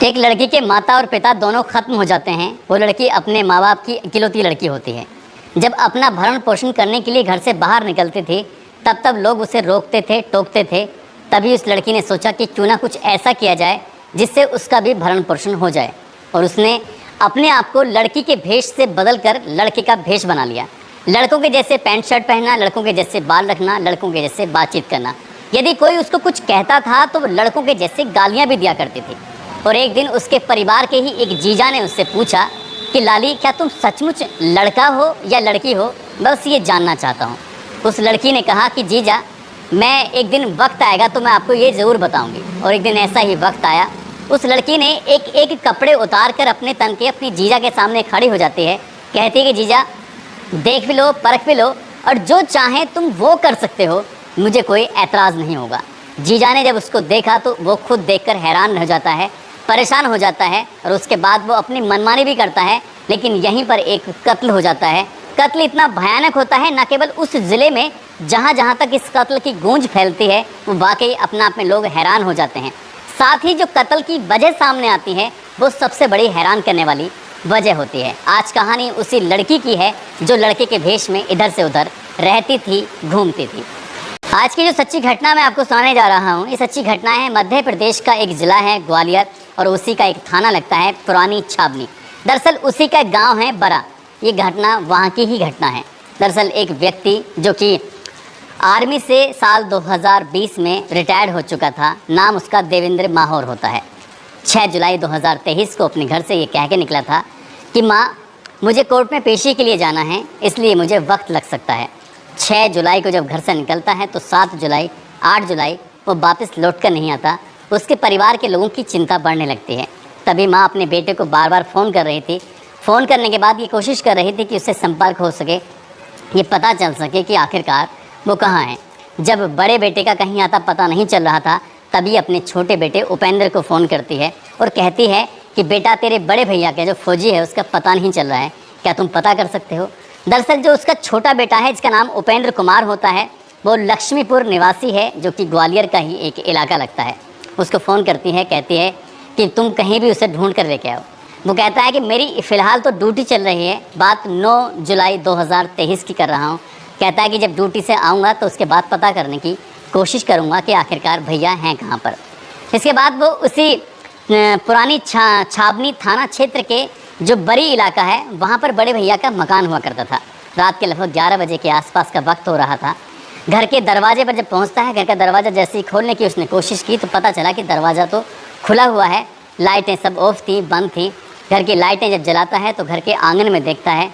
एक लड़की के माता और पिता दोनों खत्म हो जाते हैं। वो लड़की अपने माँ बाप की इकलौती लड़की होती है। जब अपना भरण पोषण करने के लिए घर से बाहर निकलती थी तब लोग उसे रोकते थे, टोकते थे। तभी उस लड़की ने सोचा कि क्यों ना कुछ ऐसा किया जाए जिससे उसका भी भरण पोषण हो जाए, और उसने अपने आप को लड़की के भेष से बदल कर लड़के का भेष बना लिया। लड़कों के जैसे पैंट शर्ट पहनना, लड़कों के जैसे बाल रखना, लड़कों के जैसे बातचीत करना। यदि कोई उसको कुछ कहता था तो वो लड़कों के जैसे गालियाँ भी दिया करती थी। और एक दिन उसके परिवार के ही एक जीजा ने उससे पूछा कि लाली, क्या तुम सचमुच लड़का हो या लड़की हो, बस ये जानना चाहता हूँ। उस लड़की ने कहा कि जीजा, मैं एक दिन वक्त आएगा तो मैं आपको ये ज़रूर बताऊँगी। और एक दिन ऐसा ही वक्त आया। उस लड़की ने एक एक कपड़े उतार कर अपने तन के अपनी जीजा के सामने खड़ी हो जाती है। कहती है कि जीजा, देख भी लो, परख भी लो, और जो चाहे तुम वो कर सकते हो, मुझे कोई ऐतराज़ नहीं होगा। जीजा ने जब उसको देखा तो वो खुद देखकर हैरान हो जाता है, परेशान हो जाता है, और उसके बाद वो अपनी मनमानी भी करता है। लेकिन यहीं पर एक कत्ल हो जाता है। कत्ल इतना भयानक होता है, न केवल उस ज़िले में, जहाँ जहाँ तक इस कत्ल की गूंज फैलती है वो वाकई अपने आप में लोग हैरान हो जाते हैं। साथ ही जो कत्ल की वजह सामने आती है वो सबसे बड़ी हैरान करने वाली वजह होती है। आज कहानी उसी लड़की की है जो लड़के के भेष में इधर से उधर रहती थी, घूमती थी। आज की जो सच्ची घटना मैं आपको सुनाने जा रहा हूँ, ये सच्ची घटना है मध्य प्रदेश का एक ज़िला है ग्वालियर, और उसी का एक थाना लगता है पुरानी छावनी। दरअसल उसी का गांव है बरा। ये घटना वहाँ की ही घटना है। दरअसल एक व्यक्ति जो कि आर्मी से साल 2020 में रिटायर्ड हो चुका था, नाम उसका देवेंद्र माहौर होता है। 6 जुलाई 2023 को अपने घर से ये कह के निकला था कि माँ, मुझे कोर्ट में पेशी के लिए जाना है, इसलिए मुझे वक्त लग सकता है। 6 जुलाई को जब घर से निकलता है तो 7 जुलाई, 8 जुलाई वो वापस लौट कर नहीं आता। उसके परिवार के लोगों की चिंता बढ़ने लगती है। तभी माँ अपने बेटे को बार बार फ़ोन कर रही थी। फ़ोन करने के बाद ये कोशिश कर रही थी कि उससे संपर्क हो सके, ये पता चल सके कि आखिरकार वो कहाँ है। जब बड़े बेटे का कहीं आता पता नहीं चल रहा था, तभी अपने छोटे बेटे उपेंद्र को फ़ोन करती है और कहती है कि बेटा, तेरे बड़े भैया के जो फौजी है उसका पता नहीं चल रहा है, क्या तुम पता कर सकते हो। दरअसल जो उसका छोटा बेटा है, जिसका नाम उपेंद्र कुमार होता है, वो लक्ष्मीपुर निवासी है, जो कि ग्वालियर का ही एक इलाका लगता है। उसको फ़ोन करती है, कहती है कि तुम कहीं भी उसे ढूंढ कर लेके आओ। वो कहता है कि मेरी फ़िलहाल तो ड्यूटी चल रही है, बात 9 जुलाई 2023 की कर रहा हूँ। कहता है कि जब ड्यूटी से आऊँगा तो उसके बाद पता करने की कोशिश करूँगा कि आखिरकार भैया हैं कहाँ पर। इसके बाद वो उसी पुरानी छावनी थाना क्षेत्र के जो बरी इलाका है, वहाँ पर बड़े भैया का मकान हुआ करता था। रात के लगभग 11 बजे के आसपास का वक्त हो रहा था। घर के दरवाजे पर जब पहुँचता है, घर का दरवाज़ा जैसे ही खोलने की उसने कोशिश की तो पता चला कि दरवाज़ा तो खुला हुआ है, लाइटें सब ऑफ थी, बंद थी। घर की लाइटें जब जलाता है तो घर के आंगन में देखता है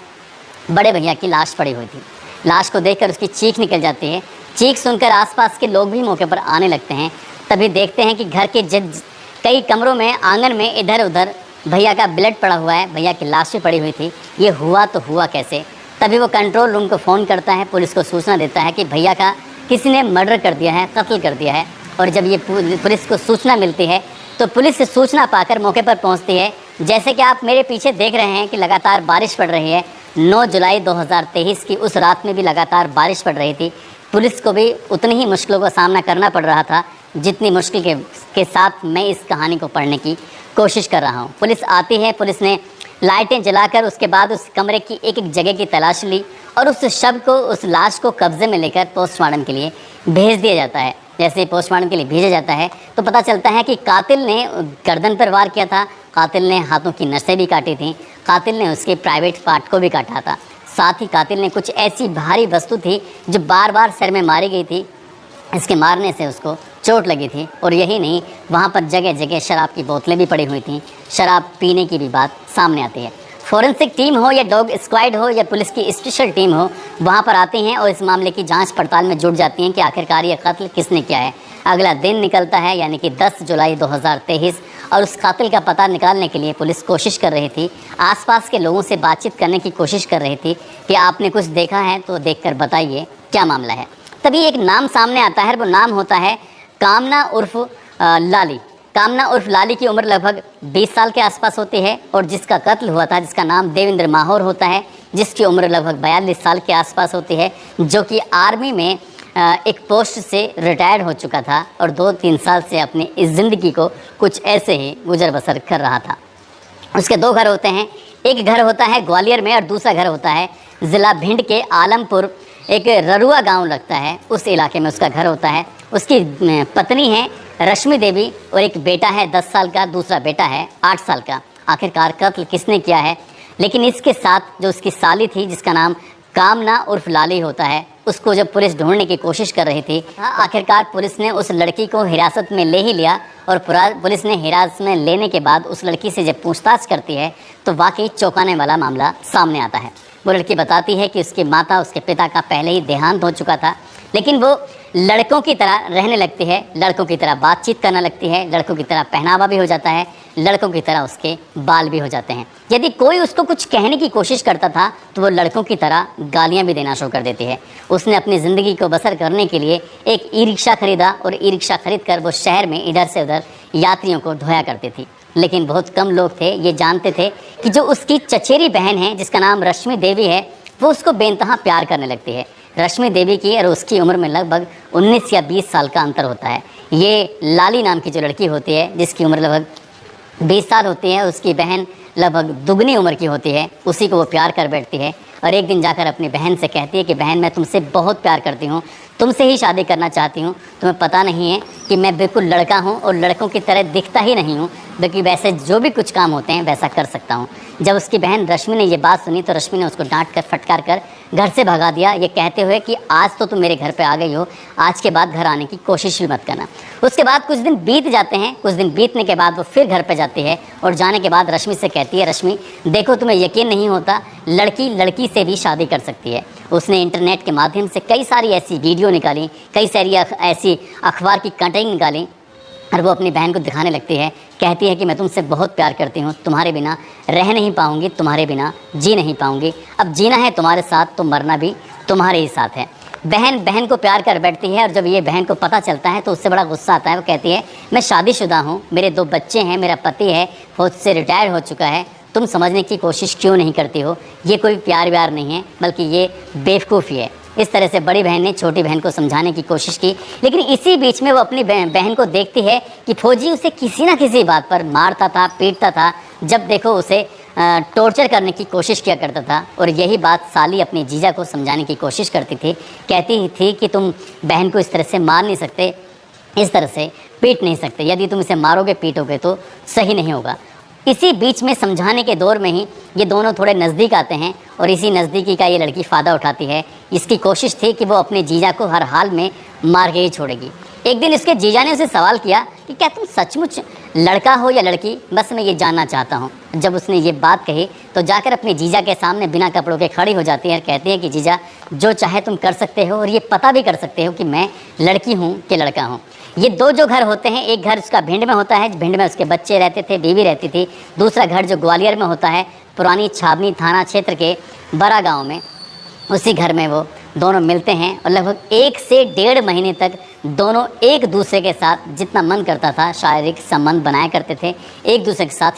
बड़े भैया की लाश पड़ी हुई थी। लाश को देखकर उसकी चीख निकल जाती है। चीख सुनकर आसपास के लोग भी मौके पर आने लगते हैं। तभी देखते हैं कि घर के कई कमरों में, आंगन में इधर उधर भैया का ब्लड पड़ा हुआ है, भैया की लाश भी पड़ी हुई थी। ये हुआ तो हुआ कैसे। तभी वो कंट्रोल रूम को फ़ोन करता है, पुलिस को सूचना देता है कि भैया का किसी ने मर्डर कर दिया है, कत्ल कर दिया है। और जब ये पुलिस को सूचना मिलती है तो पुलिस से सूचना पाकर मौके पर पहुंचती है। जैसे कि आप मेरे पीछे देख रहे हैं कि लगातार बारिश पड़ रही है। 9 जुलाई 2023 की उस रात में भी लगातार बारिश पड़ रही थी। पुलिस को भी उतनी ही मुश्किलों का सामना करना पड़ रहा था जितनी मुश्किल के साथ मैं इस कहानी को पढ़ने की कोशिश कर रहा हूँ। पुलिस आती है, पुलिस ने लाइटें जलाकर उसके बाद उस कमरे की एक एक जगह की तलाश ली और उस शव को, उस लाश को कब्जे में लेकर पोस्टमार्टम के लिए भेज दिया जाता है। जैसे पोस्टमार्टम के लिए भेजा जाता है तो पता चलता है कि कातिल ने गर्दन पर वार किया था, कातिल ने हाथों की नसें भी काटी थी, कातिल ने उसके प्राइवेट पार्ट को भी काटा था। साथ ही कातिल ने कुछ ऐसी भारी वस्तु थी जो बार बार सिर में मारी गई थी, इसके मारने से उसको चोट लगी थी। और यही नहीं, वहाँ पर जगह जगह शराब की बोतलें भी पड़ी हुई थी। शराब पीने की भी बात सामने आती है। फॉरेंसिक टीम हो या डॉग स्क्वाड हो या पुलिस की स्पेशल टीम हो, वहाँ पर आती हैं और इस मामले की जांच पड़ताल में जुट जाती हैं कि आखिरकार ये कत्ल किसने किया है। अगला दिन निकलता है, यानी कि 10 जुलाई 2023, और उस कातिल का पता निकालने के लिए पुलिस कोशिश कर रही थी। आसपास के लोगों से बातचीत करने की कोशिश कर रही थी कि आपने कुछ देखा है तो देखकर बताइए क्या मामला है। तभी एक नाम सामने आता है, वो नाम होता है कामना उर्फ लाली। कामना उर्फ लाली की उम्र लगभग 20 साल के आसपास होती है और जिसका कत्ल हुआ था, जिसका नाम देवेंद्र माहौर होता है, जिसकी उम्र लगभग 42 साल के आसपास होती है, जो कि आर्मी में एक पोस्ट से रिटायर्ड हो चुका था और 2-3 साल से अपनी इस ज़िंदगी को कुछ ऐसे ही गुजर बसर कर रहा था। उसके 2 घर होते हैं, एक घर होता है ग्वालियर में और दूसरा घर होता है ज़िला भिंड के आलमपुर, एक ररुआ गांव लगता है, उस इलाके में उसका घर होता है। उसकी पत्नी है रश्मि देवी और एक बेटा है 10 साल का, दूसरा बेटा है 8 साल का। आखिरकार कत्ल किसने किया है? लेकिन इसके साथ जो उसकी साली थी जिसका नाम कामना उर्फ लाली होता है, उसको जब पुलिस ढूंढने की कोशिश कर रही थी, आखिरकार पुलिस ने उस लड़की को हिरासत में ले ही लिया। और पुलिस ने हिरासत में लेने के बाद उस लड़की से जब पूछताछ करती है तो वाकई चौंकाने वाला मामला सामने आता है। वो लड़की बताती है कि उसकी माता, उसके पिता का पहले ही देहांत हो चुका था, लेकिन वो लड़कों की तरह रहने लगती है, लड़कों की तरह बातचीत करने लगती है, लड़कों की तरह पहनावा भी हो जाता है, लड़कों की तरह उसके बाल भी हो जाते हैं। यदि कोई उसको कुछ कहने की कोशिश करता था तो वो लड़कों की तरह गालियाँ भी देना शुरू कर देती है। उसने अपनी ज़िंदगी को बसर करने के लिए एक ई-रिक्शा खरीदा और ई-रिक्शा खरीद कर वो शहर में इधर से उधर यात्रियों को ढोया करती थी। लेकिन बहुत कम लोग थे ये जानते थे कि जो उसकी चचेरी बहन है जिसका नाम रश्मि देवी है, वो उसको बेइंतहा प्यार करने लगती है। रश्मि देवी की और उसकी उम्र में लगभग 19 या 20 साल का अंतर होता है। ये लाली नाम की जो लड़की होती है जिसकी उम्र लगभग 20 साल होती है, उसकी बहन लगभग दुगनी उम्र की होती है, उसी को वो प्यार कर बैठती है। और एक दिन जाकर अपनी बहन से कहती है कि बहन, मैं तुमसे बहुत प्यार करती हूँ, तुमसे ही शादी करना चाहती हूँ। तुम्हें पता नहीं है कि मैं बिल्कुल लड़का हूँ और लड़कों की तरह दिखता ही नहीं हूँ, बल्कि वैसे जो भी कुछ काम होते हैं वैसा कर सकता हूँ। जब उसकी बहन रश्मि ने ये बात सुनी तो रश्मि ने उसको डांट कर फटकार कर घर से भगा दिया, ये कहते हुए कि आज तो तुम मेरे घर पे आ गई हो, आज के बाद घर आने की कोशिश भी मत करना। उसके बाद कुछ दिन बीत जाते हैं। कुछ दिन बीतने के बाद वो फिर घर पे जाती है और जाने के बाद रश्मि से कहती है, रश्मि देखो, तुम्हें यकीन नहीं होता, लड़की लड़की से भी शादी कर सकती है। उसने इंटरनेट के माध्यम से कई सारी ऐसी वीडियो निकाली, कई सारी ऐसी अखबार की कटिंग निकाली और वो अपनी बहन को दिखाने लगती है। कहती है कि मैं तुमसे बहुत प्यार करती हूँ, तुम्हारे बिना रह नहीं पाऊँगी, तुम्हारे बिना जी नहीं पाऊँगी। अब जीना है तुम्हारे साथ तो मरना भी तुम्हारे ही साथ है। बहन को प्यार कर बैठती है और जब ये बहन को पता चलता है तो उससे बड़ा गुस्सा आता है। वो कहती है, मैं शादीशुदा हूँ, मेरे 2 बच्चे हैं, मेरा पति है, फौज से रिटायर हो चुका है, तुम समझने की कोशिश क्यों नहीं करती हो? ये कोई प्यार व्यार नहीं है, बल्कि ये बेवकूफ़ी है। इस तरह से बड़ी बहन ने छोटी बहन को समझाने की कोशिश की, लेकिन इसी बीच में वो अपनी बहन को देखती है कि फौजी उसे किसी न किसी बात पर मारता था, पीटता था, जब देखो उसे टॉर्चर करने की कोशिश किया करता था। और यही बात साली अपने जीजा को समझाने की कोशिश करती थी, कहती थी कि तुम बहन को इस तरह से मार नहीं सकते, इस तरह से पीट नहीं सकते, यदि तुम इसे मारोगे पीटोगे तो सही नहीं होगा। इसी बीच में समझाने के दौर में ही ये दोनों थोड़े नज़दीक आते हैं और इसी नज़दीकी का ये लड़की फ़ायदा उठाती है। इसकी कोशिश थी कि वो अपने जीजा को हर हाल में मार के ही छोड़ेगी। एक दिन इसके जीजा ने उसे सवाल किया कि क्या तुम सचमुच लड़का हो या लड़की, बस मैं ये जानना चाहता हूँ। जब उसने ये बात कही तो जाकर अपने जीजा के सामने बिना कपड़ों के खड़ी हो जाती है और कहती है कि जीजा, जो चाहे तुम कर सकते हो और ये पता भी कर सकते हो कि मैं लड़की हूँ कि लड़का हूँ। ये 2 जो घर होते हैं, एक घर उसका भिंड में होता है, भिंड में उसके बच्चे रहते थे, बीवी रहती थी। दूसरा घर जो ग्वालियर में होता है, पुरानी छावनी थाना क्षेत्र के बड़ा गांव में, उसी घर में वो दोनों मिलते हैं और लगभग 1 से 1.5 महीने तक दोनों एक दूसरे के साथ जितना मन करता था शारीरिक संबंध बनाया करते थे, एक दूसरे के साथ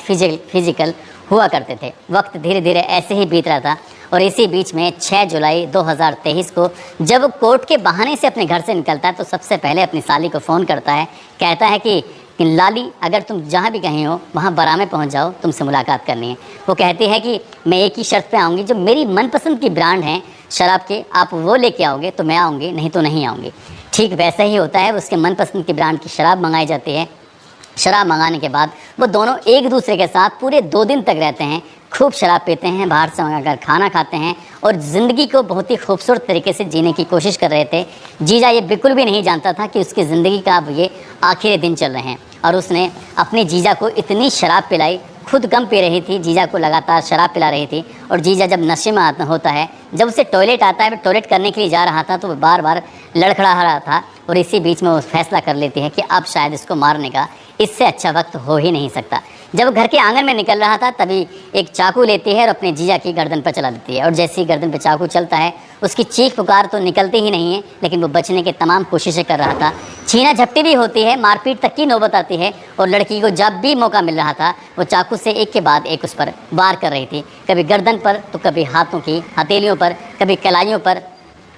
फिजिकल हुआ करते थे। वक्त धीरे धीरे ऐसे ही बीत रहा था और इसी बीच में 6 जुलाई 2023 को जब कोर्ट के बहाने से अपने घर से निकलता है तो सबसे पहले अपनी साली को फ़ोन करता है। कहता है कि लाली, अगर तुम जहाँ भी कहीं हो वहाँ बरा में पहुँच जाओ, तुमसे मुलाकात करनी है। वो कहती है कि मैं एक ही शर्त पे आऊँगी, जो मेरी मनपसंद की ब्रांड है शराब के, आप वो लेके आओगे तो मैं आऊँगी, नहीं तो नहीं आऊँगी। ठीक वैसा ही होता है, उसके मनपसंद की ब्रांड की शराब मंगाई जाती है। शराब मंगाने के बाद वो दोनों एक दूसरे के साथ पूरे 2 दिन तक रहते हैं, खूब शराब पीते हैं, बाहर से मंगाकर खाना खाते हैं और ज़िंदगी को बहुत ही खूबसूरत तरीके से जीने की कोशिश कर रहे थे। जीजा ये बिल्कुल भी नहीं जानता था कि उसकी ज़िंदगी का अब ये आखिरी दिन चल रहे हैं और उसने अपने जीजा को इतनी शराब पिलाई, खुद कम पी रही थी, जीजा को लगातार शराब पिला रही थी। और जीजा जब नशे में होता है, जब उसे टॉयलेट आता है, टॉयलेट करने के लिए जा रहा था तो वो बार बार लड़खड़ा रहा था और इसी बीच में वो फैसला कर लेती है कि अब शायद इसको मारने का इससे अच्छा वक्त हो ही नहीं सकता। जब वो घर के आंगन में निकल रहा था तभी एक चाकू लेती है और अपने जीजा की गर्दन पर चला देती है और जैसे ही गर्दन पर चाकू चलता है उसकी चीख पुकार तो निकलती ही नहीं है, लेकिन वो बचने की तमाम कोशिशें कर रहा था। छीना झपटी भी होती है, मारपीट तक की नौबत आती है और लड़की को जब भी मौका मिल रहा था वो चाकू से एक के बाद एक उस पर वार कर रही थी, कभी गर्दन पर तो कभी हाथों की हथेलियों पर, कभी कलाइयों पर,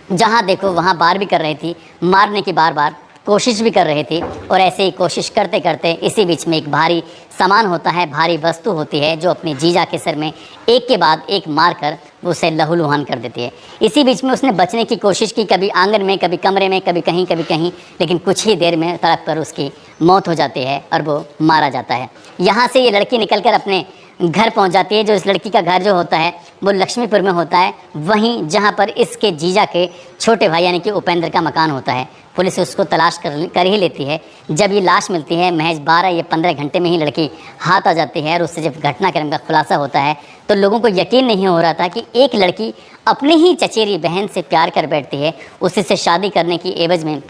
जहाँ देखो वहाँ वार भी कर रही थी, मारने की बार बार कोशिश भी कर रहे थे। और ऐसे ही कोशिश करते करते इसी बीच में एक भारी सामान होता है, भारी वस्तु होती है, जो अपने जीजा के सर में एक के बाद एक मार कर उसे लहूलुहान कर देती है। इसी बीच में उसने बचने की कोशिश की, कभी आंगन में, कभी कमरे में, कभी कहीं, लेकिन कुछ ही देर में तड़प कर उसकी मौत हो जाती है और वो मारा जाता है। यहाँ से ये लड़की निकल कर अपने घर पहुंच जाती है। जो इस लड़की का घर जो होता है वो लक्ष्मीपुर में होता है, वहीं जहां पर इसके जीजा के छोटे भाई यानी कि उपेंद्र का मकान होता है। पुलिस उसको तलाश कर ही लेती है। जब ये लाश मिलती है महज 12 या 15 घंटे में ही लड़की हाथ आ जाती है और उससे जब घटनाक्रम का खुलासा होता है तो लोगों को यकीन नहीं हो रहा था कि एक लड़की अपनी ही चचेरी बहन से प्यार कर बैठती है, उसी से शादी करने की एवज में,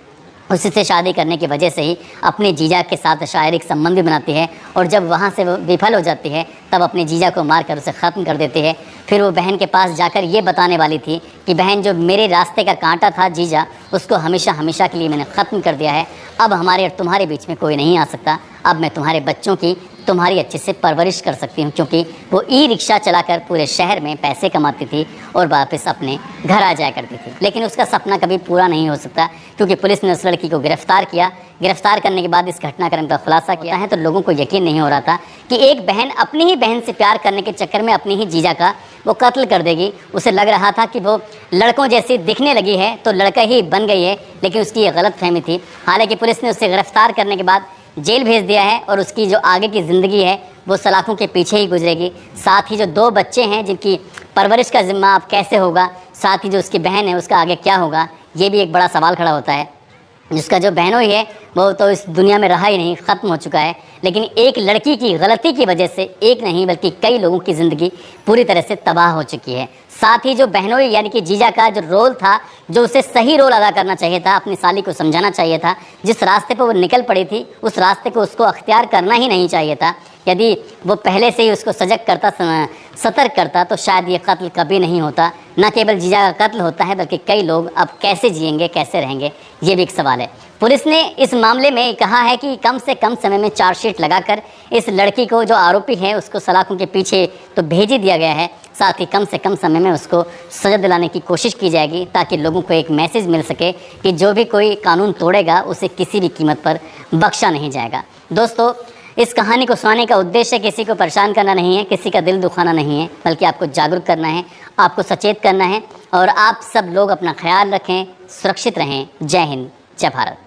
उसी से शादी करने की वजह से ही अपने जीजा के साथ शारीरिक संबंध भी बनाती है। और जब वहाँ से वो विफल हो जाती है तब अपने जीजा को मारकर उसे ख़त्म कर देती है। फिर वो बहन के पास जाकर ये बताने वाली थी कि बहन, जो मेरे रास्ते का कांटा था जीजा, उसको हमेशा हमेशा के लिए मैंने ख़त्म कर दिया है। अब हमारे और तुम्हारे बीच में कोई नहीं आ सकता। अब मैं तुम्हारे बच्चों की तुम्हारी अच्छे से परवरिश कर सकती हूँ, क्योंकि वो ई रिक्शा चलाकर पूरे शहर में पैसे कमाती थी और वापस अपने घर आ जाया करती थी। लेकिन उसका सपना कभी पूरा नहीं हो सकता, क्योंकि पुलिस ने उस लड़की को गिरफ्तार किया। गिरफ्तार करने के बाद इस घटनाक्रम का खुलासा किया है तो लोगों को यकीन नहीं हो रहा था कि एक बहन अपनी ही बहन से प्यार करने के चक्कर में अपनी ही जीजा का वो कत्ल कर देगी। उसे लग रहा था कि वो लड़कों जैसी दिखने लगी है तो लड़का ही बन गई है, लेकिन उसकी ये गलत फहमी थी। हालांकि पुलिस ने उसे गिरफ्तार करने के बाद जेल भेज दिया है और उसकी जो आगे की ज़िंदगी है वो सलाखों के पीछे ही गुजरेगी। साथ ही जो 2 बच्चे हैं जिनकी परवरिश का जिम्मा अब कैसे होगा, साथ ही जो उसकी बहन है उसका आगे क्या होगा, ये भी एक बड़ा सवाल खड़ा होता है। जिसका जो बहनोई है वो तो इस दुनिया में रहा ही नहीं, ख़त्म हो चुका है। लेकिन एक लड़की की गलती की वजह से एक नहीं बल्कि कई लोगों की ज़िंदगी पूरी तरह से तबाह हो चुकी है। साथ ही जो बहनोई यानी कि जीजा का जो रोल था, जो उसे सही रोल अदा करना चाहिए था, अपनी साली को समझाना चाहिए था, जिस रास्ते पर वो निकल पड़ी थी उस रास्ते को उसको अख्तियार करना ही नहीं चाहिए था। यदि वो पहले से ही उसको सजग करता, सतर्क करता, तो शायद ये कत्ल कभी नहीं होता। न केवल जीजा का कत्ल होता है बल्कि कई लोग अब कैसे जिएंगे, कैसे रहेंगे, ये भी एक सवाल है। पुलिस ने इस मामले में कहा है कि कम से कम समय में चार्जशीट लगाकर इस लड़की को, जो आरोपी है, उसको सलाखों के पीछे तो भेज ही दिया गया है। साथ ही कम से कम समय में उसको सजा दिलाने की कोशिश की जाएगी, ताकि लोगों को एक मैसेज मिल सके कि जो भी कोई कानून तोड़ेगा उसे किसी भी कीमत पर बख्शा नहीं जाएगा। दोस्तों, इस कहानी को सुनाने का उद्देश्य किसी को परेशान करना नहीं है, किसी का दिल दुखाना नहीं है, बल्कि आपको जागरूक करना है, आपको सचेत करना है। और आप सब लोग अपना ख्याल रखें, सुरक्षित रहें। जय हिंद, जय भारत।